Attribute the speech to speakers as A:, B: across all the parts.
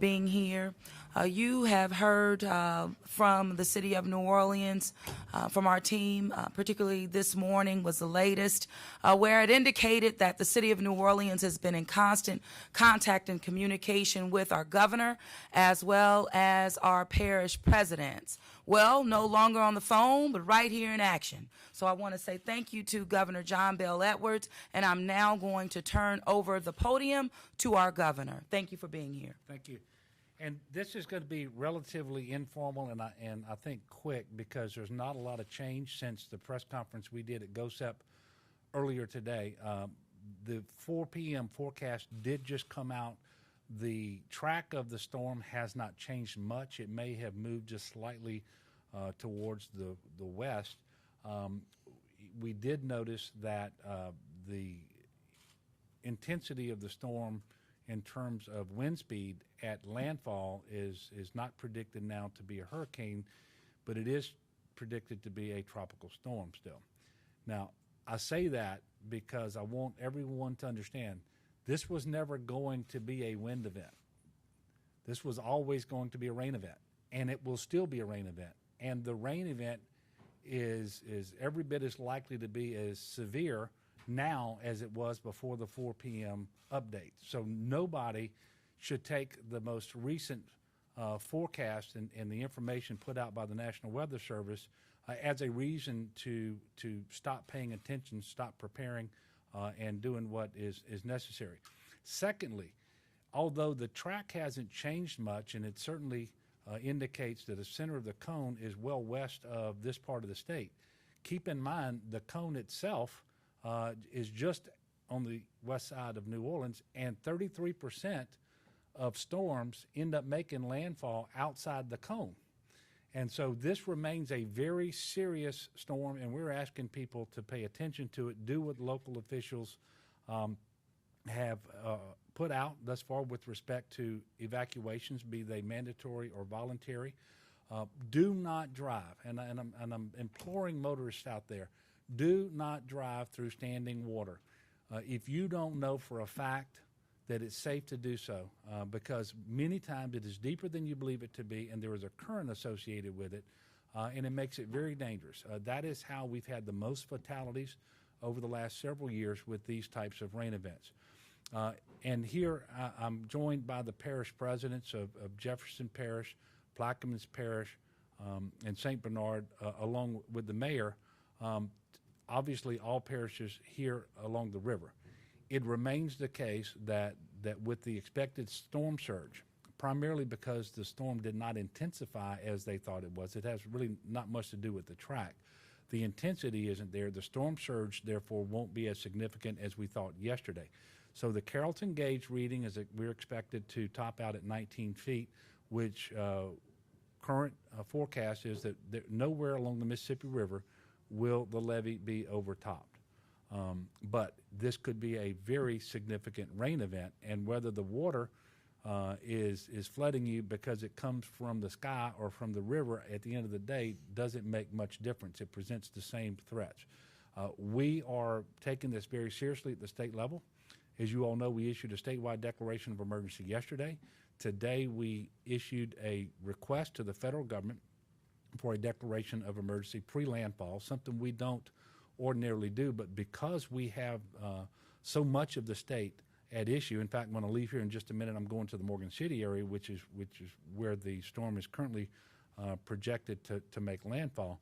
A: being here. You have heard from the city of New Orleans, from our team, particularly this morning was the latest, where it indicated that the city of New Orleans has been in constant contact and communication with our governor as well as our parish presidents. Well, no longer on the phone, but right here in action. So I want to say thank you to Governor John Bel Edwards, and I'm now going to turn over the podium to our governor. Thank you for being here.
B: Thank you. And this is going to be relatively informal and I think quick, because there's not a lot of change since the press conference we did at GOSEP earlier today. The 4 p.m. forecast did just come out. The track of the storm has not changed much. It may have moved just slightly towards the west. We did notice that the intensity of the storm in terms of wind speed at landfall is not predicted now to be a hurricane, but it is predicted to be a tropical storm still. Now, I say that because I want everyone to understand this was never going to be a wind event. This was always going to be a rain event, and it will still be a rain event. And the rain event is every bit as likely to be as severe now as it was before the 4 p.m. update. So nobody should take the most recent forecast and the information put out by the National Weather Service as a reason to stop paying attention, stop preparing, and doing what is necessary. Secondly, although the track hasn't changed much, and it certainly indicates that the center of the cone is well west of this part of the state, keep in mind the cone itself is just on the west side of New Orleans, and 33% of storms end up making landfall outside the cone. And so this remains a very serious storm, and we're asking people to pay attention to it, do what local officials have put out thus far with respect to evacuations, be they mandatory or voluntary. Do not drive, and I'm imploring motorists out there, do not drive through standing water. If you don't know for a fact that it's safe to do so, because many times it is deeper than you believe it to be, and there is a current associated with it, and it makes it very dangerous. That is how we've had the most fatalities over the last several years with these types of rain events. And here I'm joined by the parish presidents of Jefferson Parish, Plaquemines Parish, and St. Bernard, along with the mayor. Obviously, all parishes here along the river. It remains the case that with the expected storm surge, primarily because the storm did not intensify as they thought it was, it has really not much to do with the track. The intensity isn't there. The storm surge, therefore, won't be as significant as we thought yesterday. So the Carrollton gauge reading is that we're expected to top out at 19 feet, which current forecast is that nowhere along the Mississippi River will the levee be overtopped. But this could be a very significant rain event, and whether the water is flooding you because it comes from the sky or from the river at the end of the day doesn't make much difference. It presents the same threats. We are taking this very seriously at the state level. As you all know, we issued a statewide declaration of emergency yesterday. Today we issued a request to the federal government for a declaration of emergency pre-landfall, something we don't ordinarily do, but because we have so much of the state at issue. In fact, when I leave here in just a minute, I'm going to the Morgan City area, which is where the storm is currently projected to make landfall.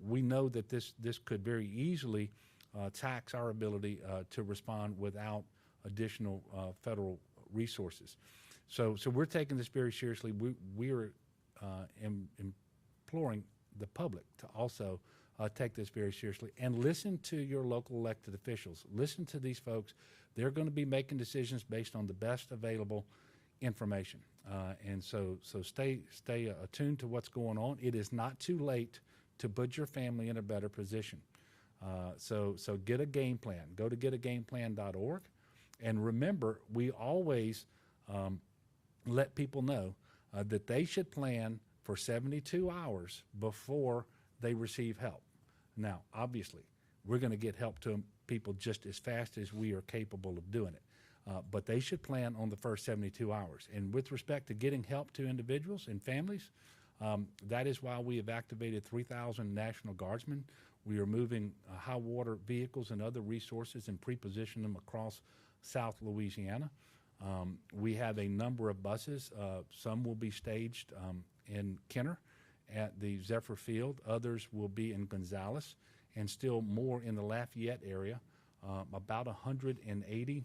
B: We know that this could very easily tax our ability to respond without additional federal resources. So we're taking this very seriously. We are imploring the public to also take this very seriously and listen to your local elected officials. Listen to these folks. They're going to be making decisions based on the best available information. And so stay attuned to what's going on. It is not too late to put your family in a better position. So get a game plan. Go to getagameplan.org. And remember, we always let people know that they should plan for 72 hours before they receive help. Now, obviously, we're going to get help to people just as fast as we are capable of doing it. But they should plan on the first 72 hours. And with respect to getting help to individuals and families, that is why we have activated 3,000 National Guardsmen. We are moving high water vehicles and other resources and pre-position them across South Louisiana. We have a number of buses. Some will be staged in Kenner at the Zephyr Field. Others will be in Gonzales, and still more in the Lafayette area. About 180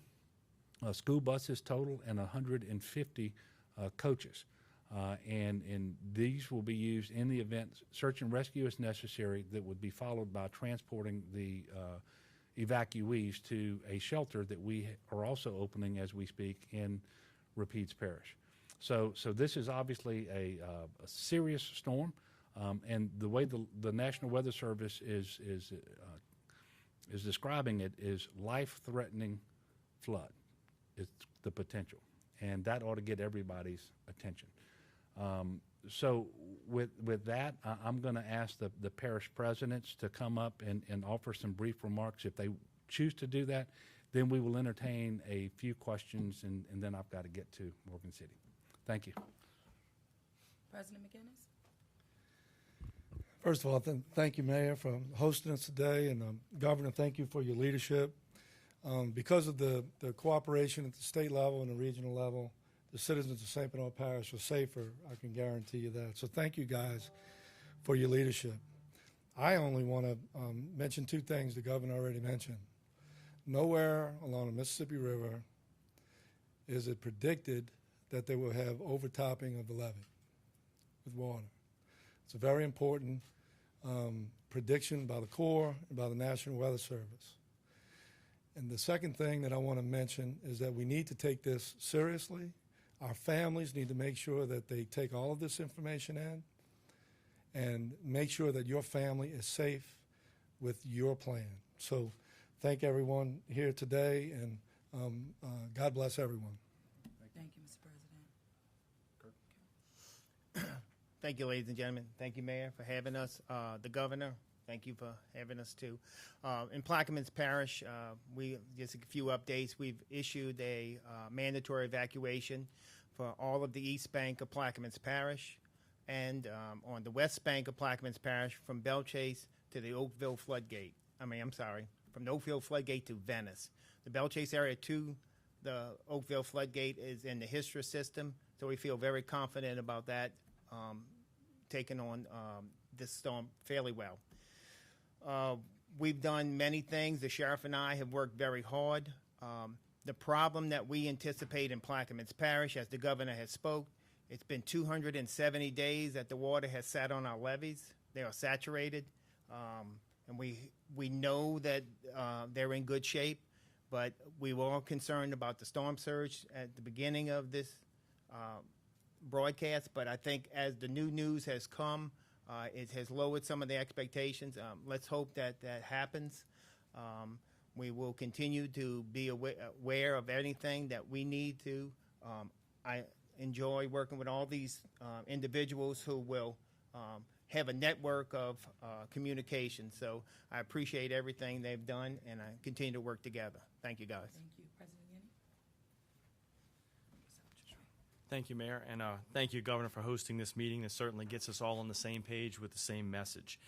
B: school buses total and 150 coaches. And these will be used in the event search and rescue is necessary, that would be followed by transporting the evacuees to a shelter that we are also opening as we speak in Rapides Parish. So this is obviously a serious storm, and the way the National Weather Service is describing it is life-threatening flood. It's the potential, and that ought to get everybody's attention. So with that, I'm going to ask the parish presidents to come up and offer some brief remarks. If they choose to do that, then we will entertain a few questions, and then I've got to get to Morgan City. Thank you.
A: President McInnes.
C: First of all, thank you, Mayor, for hosting us today, and Governor, thank you for your leadership. Because of the cooperation at the state level and the regional level, the citizens of St. Bernard Parish are safer, I can guarantee you that. So thank you guys for your leadership. I only want to mention two things the governor already mentioned. Nowhere along the Mississippi River is it predicted that they will have overtopping of the levee with water. It's a very important prediction by the Corps and by the National Weather Service. And the second thing that I want to mention is that we need to take this seriously. Our families need to make sure that they take all of this information in and make sure that your family is safe with your plan. So thank everyone here today, and God bless everyone.
A: Thank you, Mr. President.
D: Thank you, ladies and gentlemen. Thank you, Mayor, for having us. The Governor, thank you for having us, too. In Plaquemines Parish, we just a few updates. We've issued a mandatory evacuation for all of the East Bank of Plaquemines Parish, and on the West Bank of Plaquemines Parish from Bellchase to the Oakville Floodgate. From the Oakville Floodgate to Venice. The Bellchase area to the Oakville Floodgate is in the HISTRA system, so we feel very confident about that, taking on this storm fairly well. We've done many things. The sheriff and I have worked very hard. The problem that we anticipate in Plaquemines Parish, as the governor has spoke, it's been 270 days that the water has sat on our levees. They are saturated, and we know that they're in good shape, but we were all concerned about the storm surge at the beginning of this broadcast, but I think as the new news has come, it has lowered some of the expectations. Let's hope that happens. We will continue to be aware of anything that we need to. I enjoy working with all these individuals who will have a network of communication. So I appreciate everything they've done, and I continue to work together. Thank you, guys.
A: Thank you, President Yenny.
E: Thank you, Mayor, and thank you, Governor, for hosting this meeting. This certainly gets us all on the same page with the same message.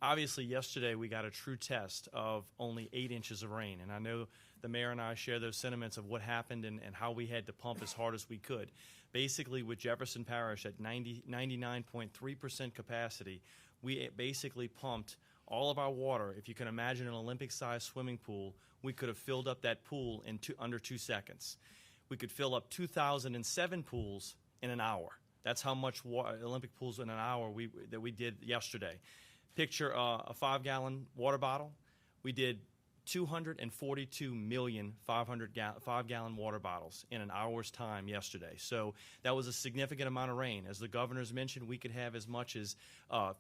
E: Obviously, yesterday we got a true test of only 8 inches of rain, and I know the mayor and I share those sentiments of what happened and how we had to pump as hard as we could. Basically, with Jefferson Parish at 99.3% capacity, we basically pumped all of our water. If you can imagine an Olympic-sized swimming pool, we could have filled up that pool in under 2 seconds. We could fill up 2007 pools in an hour. That's how much Olympic pools in an hour that we did yesterday. Picture a 5-gallon water bottle. We did 242 million 5-gallon water bottles in an hour's time yesterday. So that was a significant amount of rain. As the governor's mentioned, we could have as much as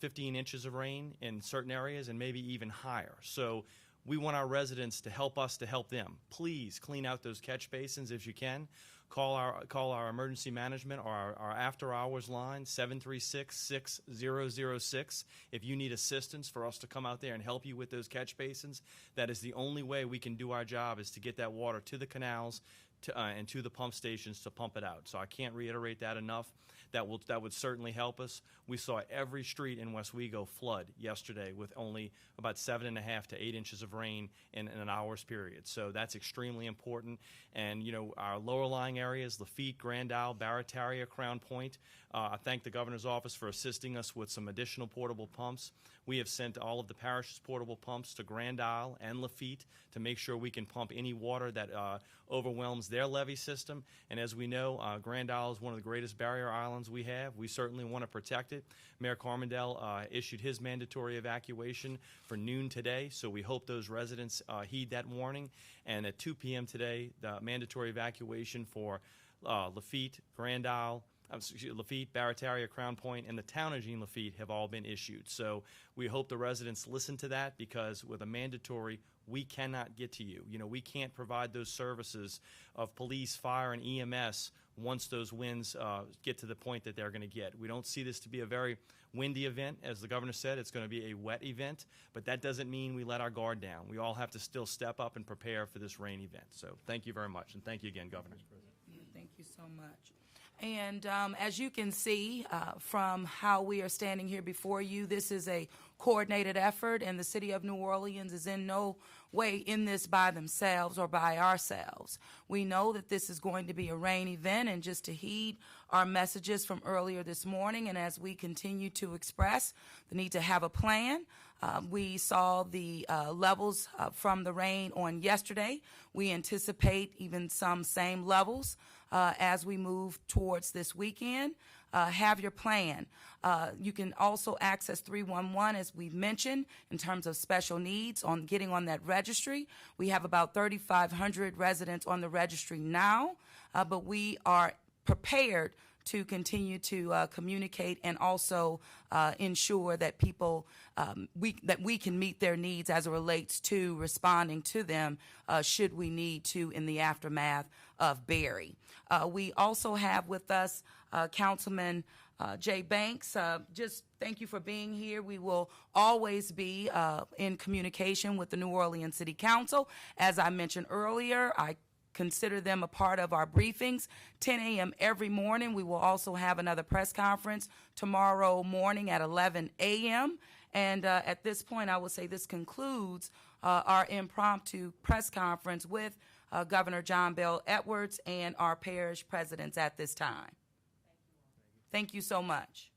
E: 15 inches of rain in certain areas and maybe even higher. So we want our residents to help us to help them. Please clean out those catch basins if you can. Call our emergency management or our after-hours line, 736-6006. If you need assistance for us to come out there and help you with those catch basins, that is the only way we can do our job, is to get that water to the canals, and to the pump stations to pump it out. So I can't reiterate that enough. That would certainly help us. We saw every street in Westwego flood yesterday with only about 7.5 to 8 inches of rain in an hour's period. So that's extremely important. And our lower lying areas, Lafitte, Grand Isle, Barataria, Crown Point. I thank the governor's office for assisting us with some additional portable pumps. We have sent all of the parish's portable pumps to Grand Isle and Lafitte to make sure we can pump any water that overwhelms their levee system. And as we know, Grand Isle is one of the greatest barrier islands we have. We certainly want to protect it. Mayor Carmondale issued his mandatory evacuation for noon today, so we hope those residents heed that warning. And at 2 p.m. today, the mandatory evacuation for Lafitte, Grand Isle, Lafitte, Barataria, Crown Point, and the town of Jean Lafitte have all been issued. So we hope the residents listen to that, because with a mandatory, we cannot get to you. We can't provide those services of police, fire, and EMS once those winds get to the point that they're going to get. We don't see this to be a very windy event. As the governor said, it's going to be a wet event, but that doesn't mean we let our guard down. We all have to still step up and prepare for this rain event. So thank you very much, and thank you again, Governor.
A: Thank you so much. And as you can see from how we are standing here before you, this is a coordinated effort, and the city of New Orleans is in no way in this by themselves or by ourselves. We know that this is going to be a rain event, and just to heed our messages from earlier this morning, and as we continue to express the need to have a plan, we saw the levels from the rain on yesterday. We anticipate even some same levels as we move towards this weekend. Have your plan. You can also access 311, as we've mentioned, in terms of special needs on getting on that registry. We have about 3,500 residents on the registry now, but we are prepared to continue to communicate and also ensure that people, that we can meet their needs as it relates to responding to them should we need to in the aftermath of Barry. We also have with us Councilman Jay Banks. Just thank you for being here. We will always be in communication with the New Orleans City Council. As I mentioned earlier, I consider them a part of our briefings, 10 a.m. every morning. We will also have another press conference tomorrow morning at 11 a.m. And at this point, I will say this concludes our impromptu press conference with Governor John Bell Edwards and our parish presidents at this time. Thank you so much.